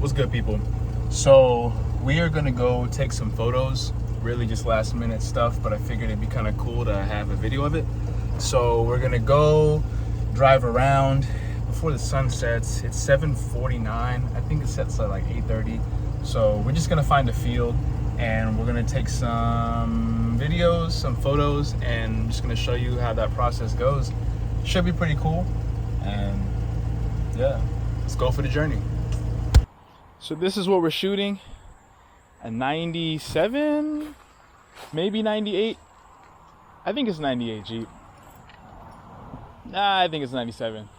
What's good, people? So we are gonna go take some photos, really just last minute stuff, but I figured it'd be kind of cool to have a video of it. So we're gonna go drive around before the sun sets. It's 7:49. I think it sets at like 8:30. So we're just gonna find a field and we're gonna take some videos, some photos, and I'm just gonna show you how that process goes. Should be pretty cool. And yeah, let's go for the journey. So this is what we're shooting. A 97, maybe 98. I think it's 98 Jeep. Nah, I think it's 97.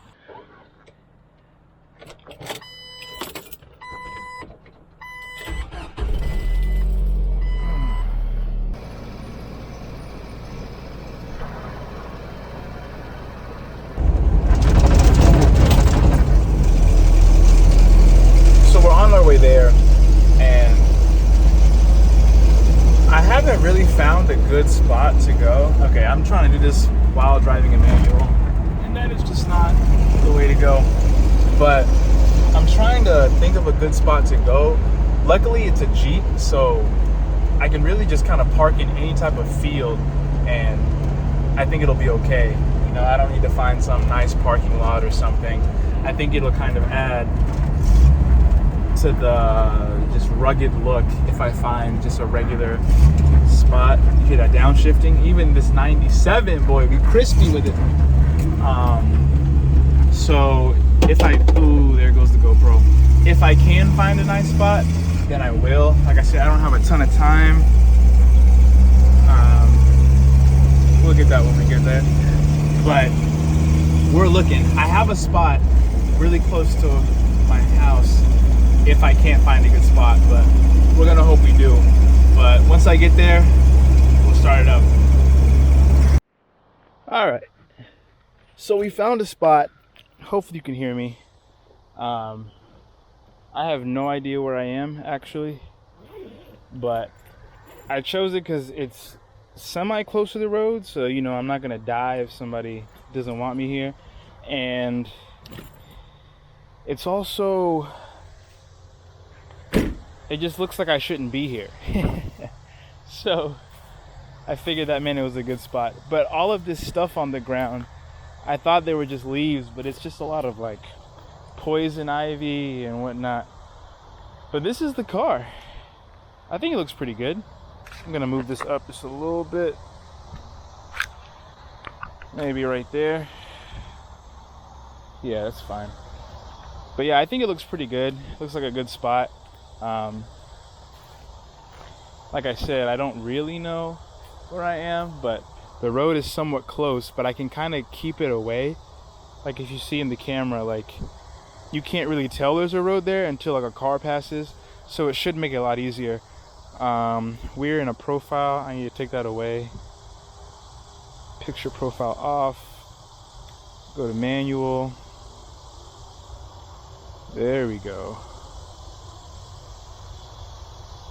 There, and I haven't really found a good spot to go. Okay, I'm trying to do this while driving a manual, and that is just not the way to go. But I'm trying to think of a good spot to go. Luckily, it's a Jeep, so I can really just kind of park in any type of field, and I think it'll be okay. You know, I don't need to find some nice parking lot or something. I think it'll kind of add to the just rugged look if I find just a regular spot. You hear that downshifting? Even this 97, boy, be crispy with it. So if ooh, there goes the GoPro. If I can find a nice spot, then I will. Like I said, I don't have a ton of time. We'll get that when we get there. But we're looking. I have a spot really close to my house if I can't find a good spot, but we're gonna hope we do. But once I get there, we'll start it up. All right, so we found a spot. Hopefully you can hear me. I have no idea where I am actually, but I chose it because it's semi close to the road, so you know I'm not gonna die if somebody doesn't want me here, and it's also, it just looks like I shouldn't be here. So I figured that meant it was a good spot. But all of this stuff on the ground, I thought they were just leaves, but it's just a lot of like poison ivy and whatnot. But this is the car. I think it looks pretty good. I'm gonna move this up just a little bit. Maybe right there. Yeah, that's fine. But yeah, I think it looks pretty good. Looks like a good spot. Like I said, I don't really know where I am, but the road is somewhat close, but I can kind of keep it away. Like if you see in the camera, like you can't really tell there's a road there until like a car passes, so it should make it a lot easier. We're in a profile. I need to take that away. Picture profile off. Go to manual. There we go.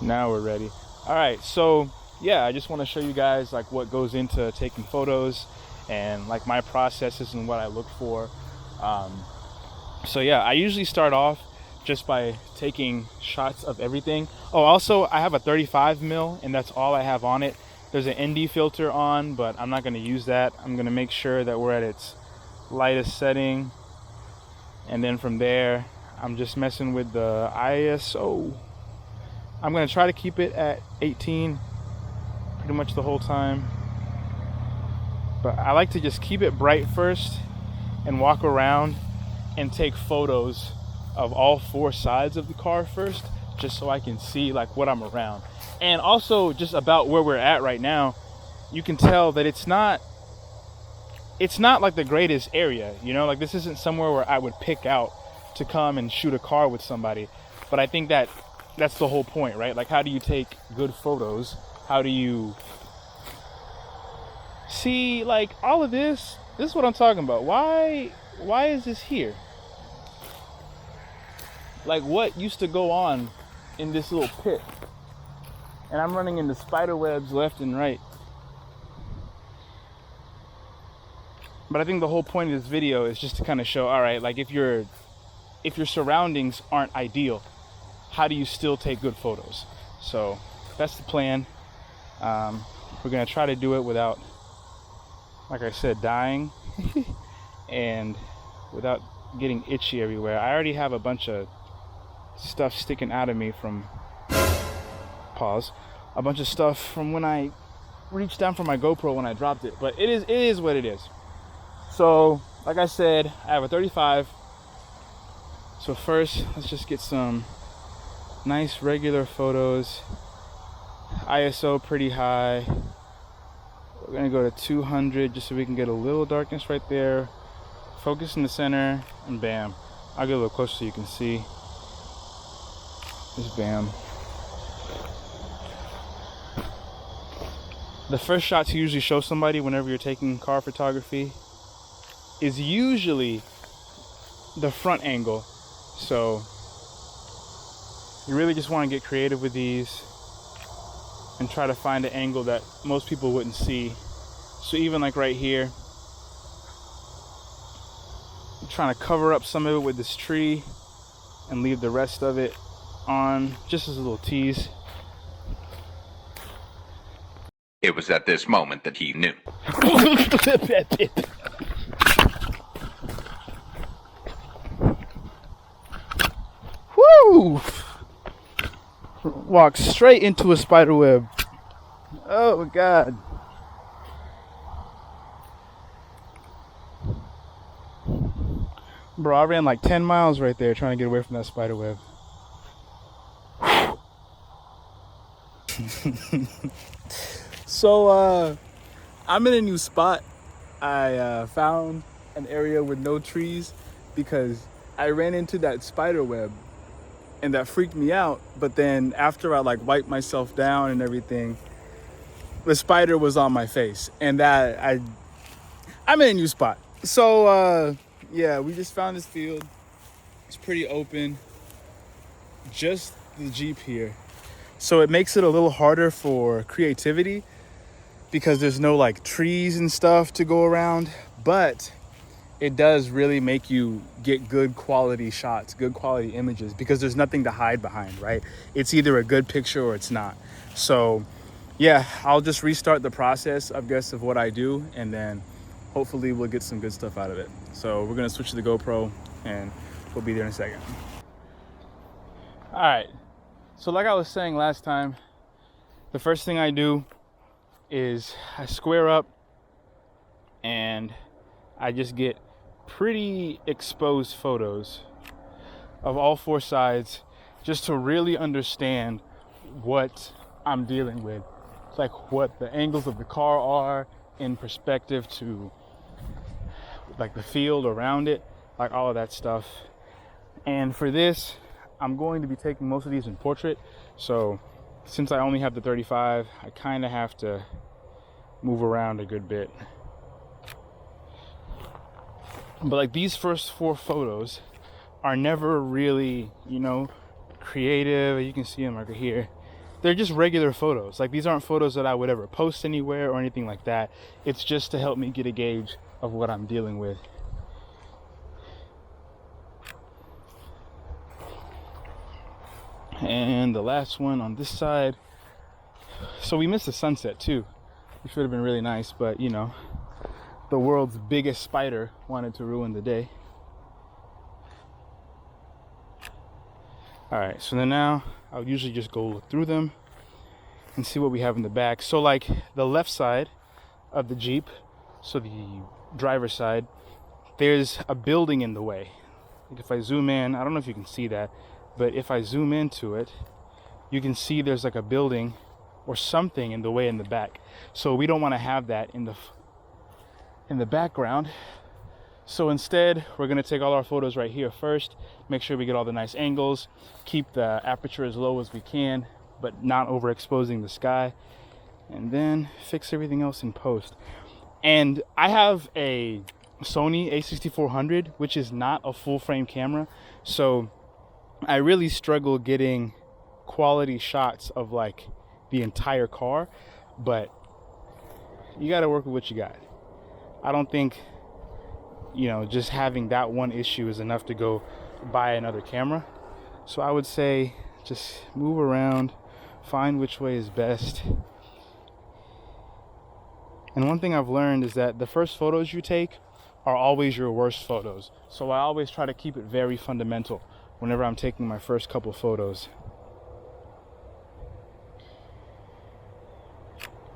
Now we're ready. All right, so yeah, I just want to show you guys like what goes into taking photos and like my processes and what I look for. So yeah, I usually start off just by taking shots of everything. Oh, also I have a 35 mil and that's all I have on it. There's an ND filter on, but I'm not going to use that. I'm going to make sure that we're at its lightest setting, and then from there I'm just messing with the ISO. I'm going to try to keep it at 18 pretty much the whole time. But I like to just keep it bright first and walk around and take photos of all four sides of the car first, just so I can see like what I'm around. And also just about where we're at right now, you can tell that it's not like the greatest area, you know, like this isn't somewhere where I would pick out to come and shoot a car with somebody. But I think that's the whole point, right? Like, how do you take good photos? How do you see, like, all of this? This is what I'm talking about. Why is this here? Like, what used to go on in this little pit? And I'm running into spider webs left and right. But I think the whole point of this video is just to kind of show, all right, like if your surroundings aren't ideal, how do you still take good photos? So that's the plan. We're gonna try to do it without, like I said, dying and without getting itchy everywhere. I already have a bunch of stuff sticking out of me from, pause, a bunch of stuff from when I reached down for my GoPro when I dropped it, but it is what it is. So like I said, I have a 35. So first, let's just get some nice regular photos. ISO pretty high. We're gonna go to 200 just so we can get a little darkness right there. Focus in the center, and bam. I'll get a little closer so you can see. Just bam. The first shot to usually show somebody whenever you're taking car photography is usually the front angle. So you really just want to get creative with these and try to find an angle that most people wouldn't see. So even like right here, I'm trying to cover up some of it with this tree and leave the rest of it on just as a little tease. It was at this moment that he knew. Woo! Walk straight into a spider web. Oh God. Bro, I ran like 10 miles right there trying to get away from that spider web. So I'm in a new spot. I found an area with no trees because I ran into that spider web and that freaked me out. But then after I like wiped myself down and everything, the spider was on my face, and I'm in a new spot. So yeah, we just found this field. It's pretty open, just the Jeep here. So it makes it a little harder for creativity because there's no like trees and stuff to go around, but it does really make you get good quality shots, good quality images, because there's nothing to hide behind, right? It's either a good picture or it's not. So yeah, I'll just restart the process, I guess, of what I do, and then hopefully we'll get some good stuff out of it. So we're gonna switch to the GoPro and we'll be there in a second. All right, so like I was saying last time, the first thing I do is I square up and I just get pretty exposed photos of all four sides just to really understand what I'm dealing with, like what the angles of the car are in perspective to like the field around it, like all of that stuff. And for this, I'm going to be taking most of these in portrait. So since I only have the 35, I kind of have to move around a good bit. But like these first four photos are never really, creative. You can see them right here. They're just regular photos. Like these aren't photos that I would ever post anywhere or anything like that. It's just to help me get a gauge of what I'm dealing with. And the last one on this side. So we missed the sunset too, which would have been really nice, but the world's biggest spider wanted to ruin the day. All right, so then now I'll usually just go look through them and see what we have in the back. So like the left side of the Jeep, so the driver's side, there's a building in the way. Like if I zoom in, I don't know if you can see that, but if I zoom into it, you can see there's like a building or something in the way in the back. So we don't want to have that in the background. So instead, we're going to take all our photos right here first, make sure we get all the nice angles, keep the aperture as low as we can, but not overexposing the sky, and then fix everything else in post. And I have a Sony a6400, which is not a full frame camera, so I really struggle getting quality shots of like the entire car, but you got to work with what you got. I don't think just having that one issue is enough to go buy another camera. So I would say Just move around, find which way is best. And one thing I've learned is that the first photos you take are always your worst photos. So I always try to keep it very fundamental whenever I'm taking my first couple photos.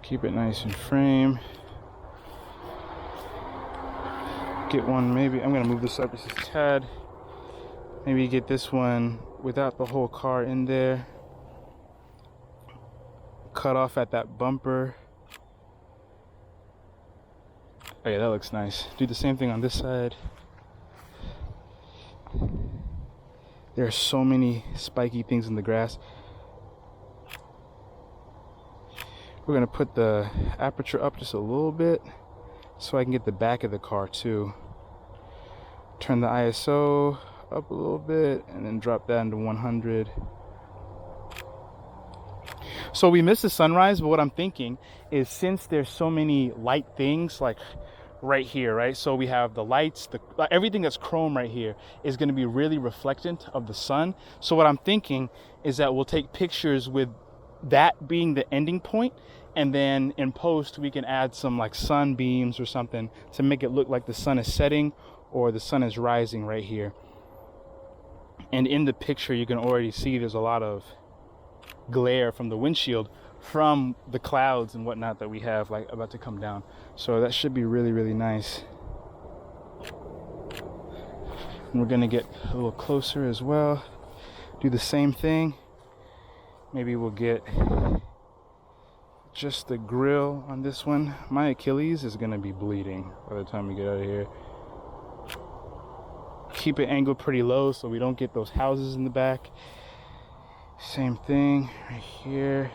Keep it nice in frame. Get one, maybe, I'm gonna move this up just a tad. Maybe get this one without the whole car in there. Cut off at that bumper. Oh yeah, that looks nice. Do the same thing on this side. There are so many spiky things in the grass. We're gonna put the aperture up just a little bit so I can get the back of the car too. Turn the ISO up a little bit and then drop that into 100. So we missed the sunrise, but what I'm thinking is, since there's so many light things like right here, right? So we have the lights, everything that's chrome right here is going to be really reflectant of the sun. So what I'm thinking is that we'll take pictures with that being the ending point, and then in post we can add some like sunbeams or something to make it look like the sun is setting or the sun is rising right here. And in the picture you can already see there's a lot of glare from the windshield from the clouds and whatnot that we have like about to come down. So that should be really, really nice. And we're gonna get a little closer as well. Do the same thing. Maybe we'll get just the grill on this one. My Achilles is gonna be bleeding by the time we get out of here. Keep it angled pretty low so we don't get those houses in the back. Same thing right here.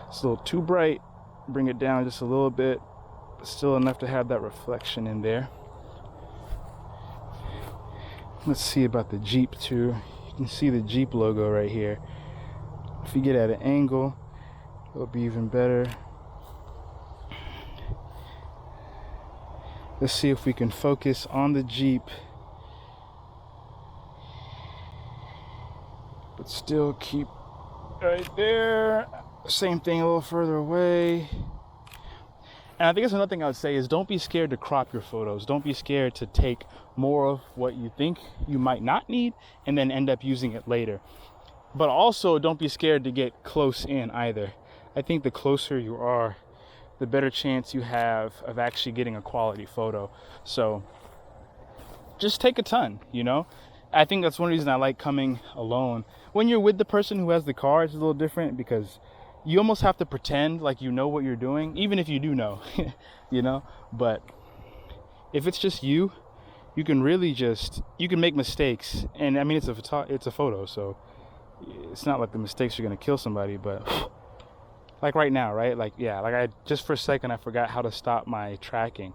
It's a little too bright. Bring it down just a little bit, but still enough to have that reflection in there. Let's see about the Jeep too. You can see the Jeep logo right here. If you get at an angle, it'll be even better. Let's see if we can focus on the Jeep, but still keep right there. Same thing a little further away. And I think that's another thing I would say is, don't be scared to crop your photos. Don't be scared to take more of what you think you might not need and then end up using it later. But also don't be scared to get close in either. I think the closer you are, the better chance you have of actually getting a quality photo. So just take a ton, you know? I think that's one reason I like coming alone. When you're with the person who has the car, it's a little different because you almost have to pretend like you know what you're doing, even if you do know, you know? But if it's just you, you can really you can make mistakes. And I mean, it's a photo, so it's not like the mistakes are gonna kill somebody, but like right now, right? Like, yeah, like I just for a second, I forgot how to stop my tracking.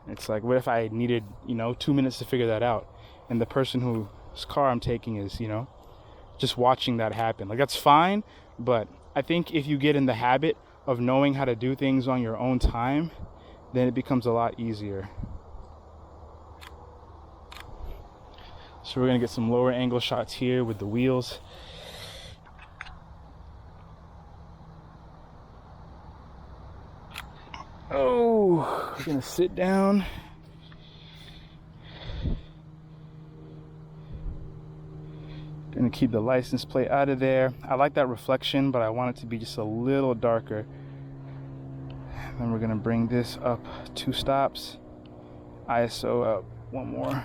It's like, what if I needed, 2 minutes to figure that out? And the person whose car I'm taking is, just watching that happen. Like, that's fine, but I think if you get in the habit of knowing how to do things on your own time, then it becomes a lot easier. So we're gonna get some lower angle shots here with the wheels. Oh, we're gonna sit down. Gonna keep the license plate out of there. I like that reflection, but I want it to be just a little darker. Then we're gonna bring this up 2 stops. ISO up 1 more.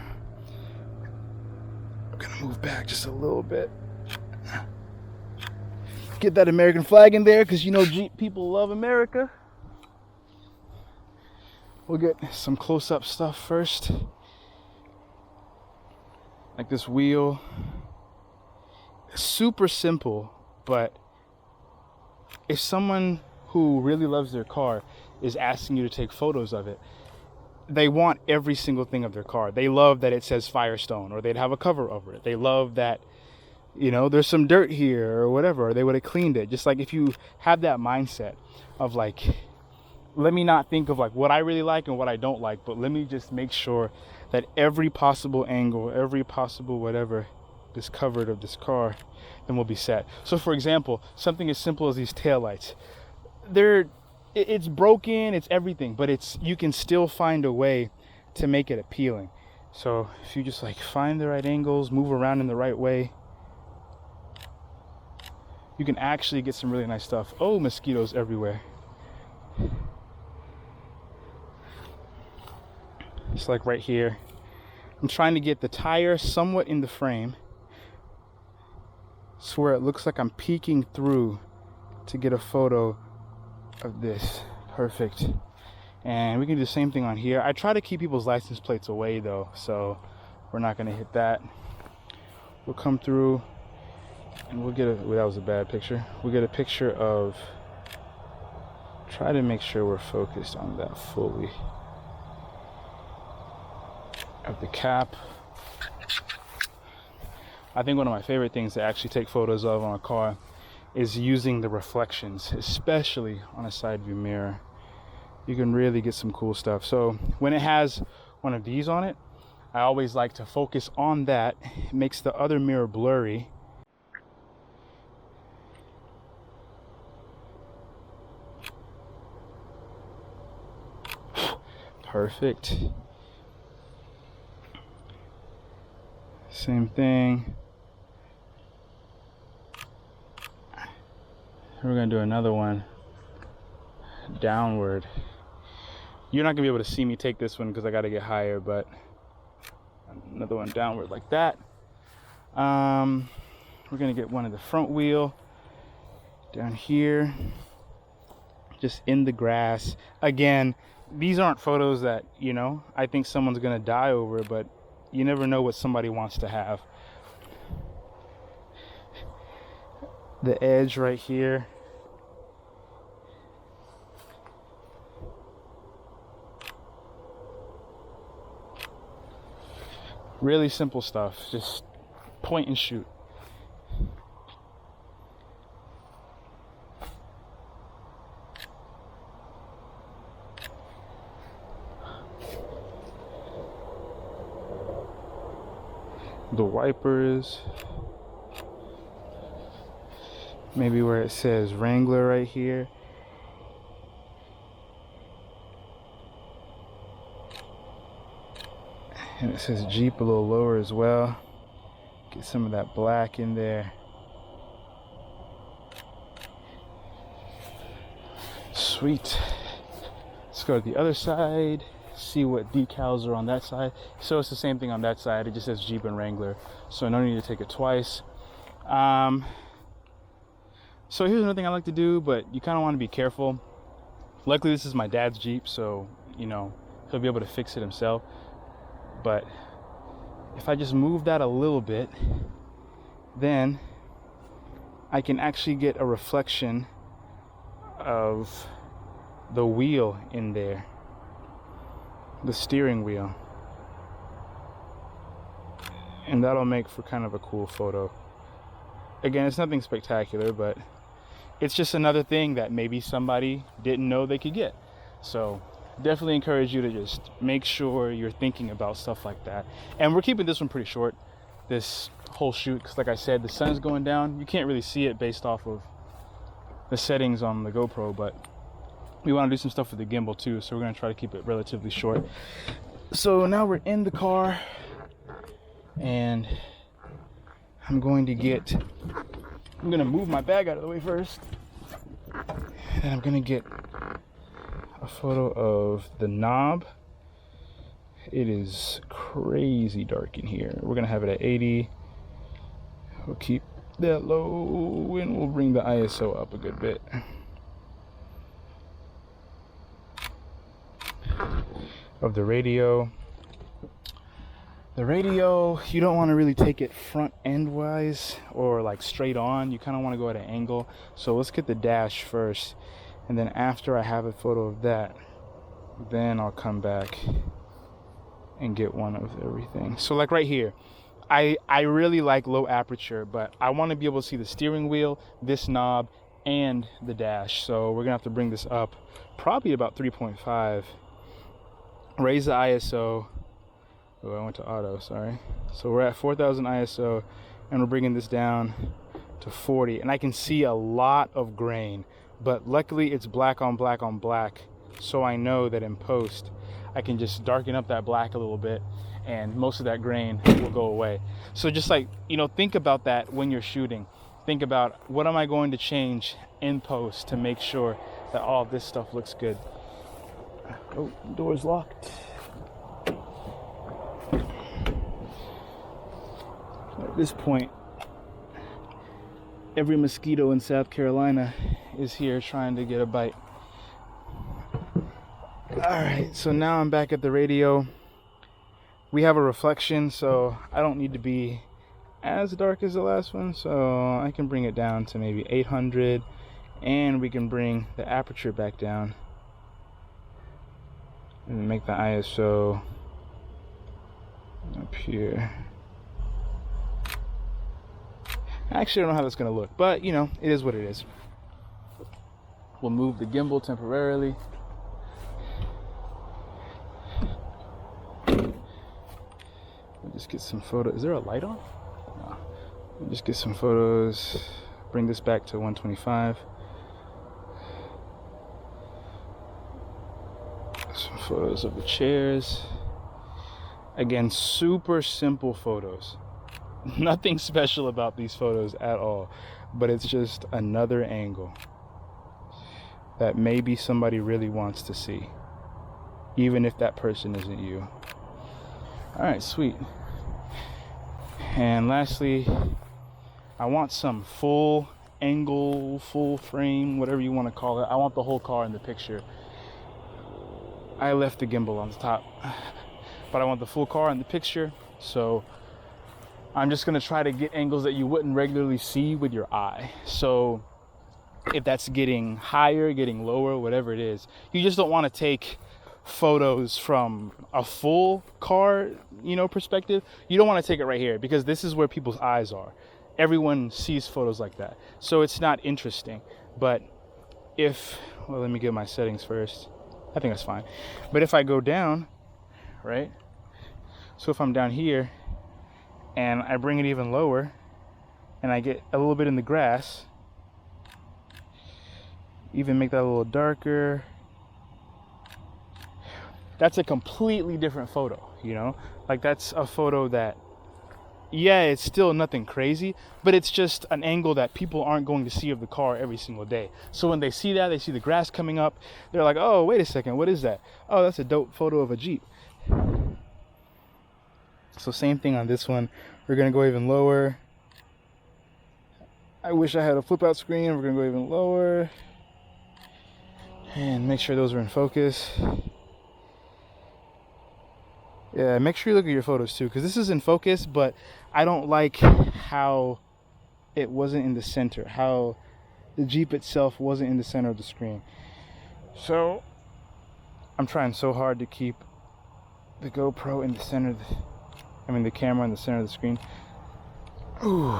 I'm gonna move back just a little bit. Get that American flag in there, because Jeep people love America. We'll get some close-up stuff first. Like this wheel. Super simple, but if someone who really loves their car is asking you to take photos of it, they want every single thing of their car. They love that it says Firestone, or they'd have a cover over it. They love that, there's some dirt here or whatever, or they would have cleaned it. Just like if you have that mindset of like, let me not think of like what I really like and what I don't like, but let me just make sure that every possible angle, every possible whatever this cover of this car, then we'll be set. So for example, something as simple as these taillights. It's broken, it's everything, but you can still find a way to make it appealing. So if you just like find the right angles, move around in the right way, you can actually get some really nice stuff. Oh, mosquitoes everywhere. Just like right here. I'm trying to get the tire somewhat in the frame, so where it looks like I'm peeking through to get a photo of this. Perfect. And we can do the same thing on here. I try to keep people's license plates away though, so we're not gonna hit that. We'll come through and we'll get well, that was a bad picture. We'll get a picture of, try to make sure we're focused on that fully. Of the cap. I think one of my favorite things to actually take photos of on a car is using the reflections, especially on a side view mirror. You can really get some cool stuff. So when it has one of these on it, I always like to focus on that. It makes the other mirror blurry. Perfect. Same thing. We're gonna do another one downward. You're not gonna be able to see me take this one because I gotta get higher, but another one downward like that. We're gonna get one of the front wheel down here, just in the grass. Again, these aren't photos that, you know, I think someone's gonna die over, but you never know what somebody wants to have. The edge right here. Really simple stuff, just point and shoot. The wipers, maybe where it says Wrangler right here. And it says Jeep a little lower as well. Get some of that black in there. Sweet. Let's go to the other side, see what decals are on that side. So it's the same thing on that side. It just says Jeep and Wrangler, so no need to take it twice. So here's another thing I like to do, but you kind of want to be careful. Luckily this is my dad's Jeep, so you know he'll be able to fix it himself. But if I just move that a little bit, then I can actually get a reflection of the wheel in there, the steering wheel, and that'll make for kind of a cool photo. Again, it's nothing spectacular, but it's just another thing that maybe somebody didn't know they could get. So definitely encourage you to just make sure you're thinking about stuff like that. And we're keeping this one pretty short, this whole shoot, because like I said, the sun is going down. You can't really see it based off of the settings on the GoPro, but we want to do some stuff with the gimbal too, so we're going to try to keep it relatively short. So now we're in the car, and I'm going to move my bag out of the way first, and I'm going to get a photo of the knob. It is crazy dark in here. We're gonna have it at 80. We'll keep that low and we'll bring the ISO up a good bit. Of the radio. The radio, you don't want to really take it front end wise or like straight on. You kind of want to go at an angle. So let's get the dash first. And then after I have a photo of that, then I'll come back and get one of everything. So like right here, I really like low aperture, but I want to be able to see the steering wheel, this knob, and the dash. So we're gonna have to bring this up probably about 3.5. Raise the ISO. Oh, I went to auto, sorry. So we're at 4000 ISO, and we're bringing this down to 40, and I can see a lot of grain, but luckily it's black on black on black, so I know that in post I can just darken up that black a little bit and most of that grain will go away. So just like, you know, think about that when you're shooting. Think about, what am I going to change in post to make sure that all of this stuff looks good. Oh, door's locked. At this point, every mosquito in South Carolina is here trying to get a bite. Alright, so now I'm back at the radio. We have a reflection, so I don't need to be as dark as the last one, so I can bring it down to maybe 800, and we can bring the aperture back down and make the ISO up here. Actually, I don't know how that's gonna look, but you know, it is what it is. We'll move the gimbal temporarily. We'll just get some photos. Is there a light on? No. We'll just get some photos. Bring this back to 125. Some photos of the chairs. Again, super simple photos. Nothing special about these photos at all, but it's just another angle that maybe somebody really wants to see, even if that person isn't you. All right, sweet. And lastly, I want some full angle, full frame, whatever you want to call it. I want the whole car in the picture. I left the gimbal on the top, but I want the full car in the picture, so I'm just gonna try to get angles that you wouldn't regularly see with your eye. So if that's getting higher, getting lower, whatever it is, you just don't want to take photos from a full car, you know, perspective. You don't want to take it right here, because this is where people's eyes are. Everyone sees photos like that, so it's not interesting. But if, well, let me get my settings first. I think that's fine. But if I go down, right? So if I'm down here and I bring it even lower and I get a little bit in the grass, even make that a little darker, that's a completely different photo, you know? Like, that's a photo that, yeah, it's still nothing crazy, but it's just an angle that people aren't going to see of the car every single day. So when they see that, they see the grass coming up, they're like, oh, wait a second, what is that? Oh, that's a dope photo of a Jeep. So same thing on this one. We're gonna go even lower. I wish I had a flip out screen. We're gonna go even lower and make sure those are in focus. Yeah, make sure you look at your photos too, because this is in focus, but I don't like how it wasn't in the center, how the Jeep itself wasn't in the center of the screen. So I'm trying so hard to keep the GoPro in the center of the camera in the center of the screen. Ooh.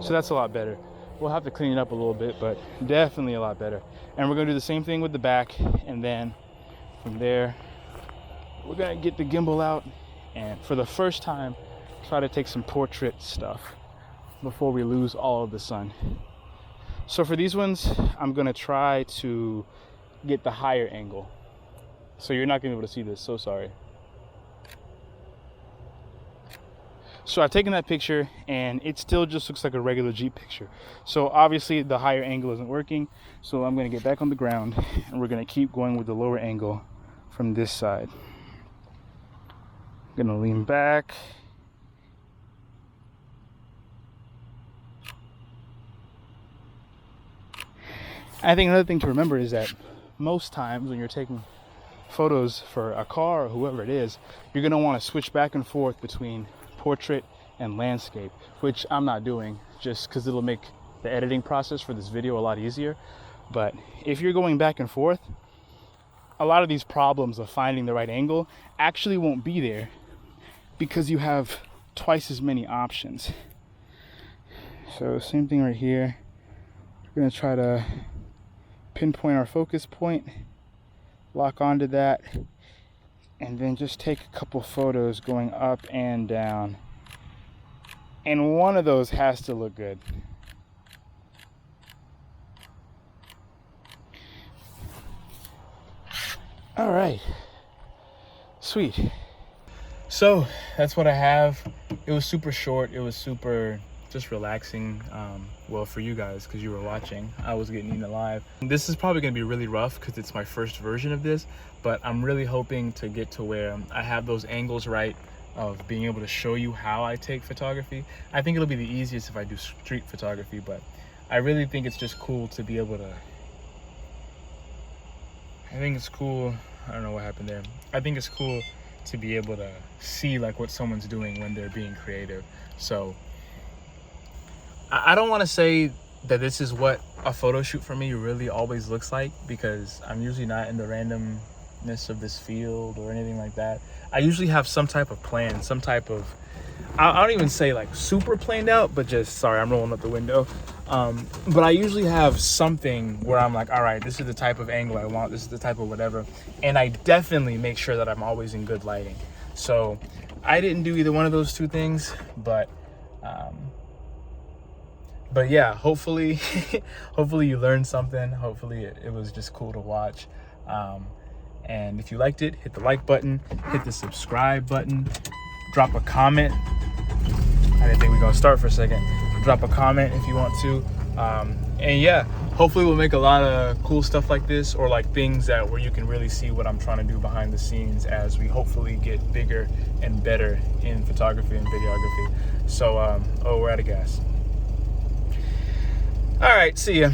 So that's a lot better. We'll have to clean it up a little bit, but definitely a lot better. And we're gonna do the same thing with the back, and then from there we're gonna get the gimbal out and for the first time try to take some portrait stuff before we lose all of the sun. So for these ones, I'm gonna try to get the higher angle, so you're not gonna be able to see this, so sorry. So I've taken that picture and it still just looks like a regular Jeep picture. So obviously the higher angle isn't working, so I'm gonna get back on the ground and we're gonna keep going with the lower angle from this side. I'm gonna lean back. I think another thing to remember is that most times when you're taking photos for a car or whoever it is, you're gonna wanna switch back and forth between portrait and landscape, which I'm not doing just because it'll make the editing process for this video a lot easier. But if you're going back and forth, a lot of these problems of finding the right angle actually won't be there because you have twice as many options. So same thing right here. We're gonna try to pinpoint our focus point, lock onto that, and then just take a couple photos going up and down. And one of those has to look good. All right, sweet. So that's what I have. It was super short. It was super just relaxing. Well, for you guys, because you were watching, I was getting eaten alive. This is probably gonna be really rough because it's my first version of this, but I'm really hoping to get to where I have those angles right of being able to show you how I take photography. I think it'll be the easiest if I do street photography, but I really think it's just cool to be able to, I think it's cool, I don't know what happened there. I think it's cool to be able to see like what someone's doing when they're being creative. So I don't want to say that this is what a photo shoot for me really always looks like, because I'm usually not in the randomness of this field or anything like that. I usually have some type of plan, some type of, I don't even say like super planned out, but just, sorry, I'm rolling up the window. But I usually have something where I'm like, all right, this is the type of angle I want, this is the type of whatever. And I definitely make sure that I'm always in good lighting. So I didn't do either one of those two things, but yeah, hopefully, hopefully you learned something. Hopefully it was just cool to watch. And if you liked it, hit the like button, hit the subscribe button, drop a comment. I didn't think we were gonna start for a second. Drop a comment if you want to. And yeah, hopefully we'll make a lot of cool stuff like this, or like things that where you can really see what I'm trying to do behind the scenes as we hopefully get bigger and better in photography and videography. So, oh, we're out of gas. All right, see ya.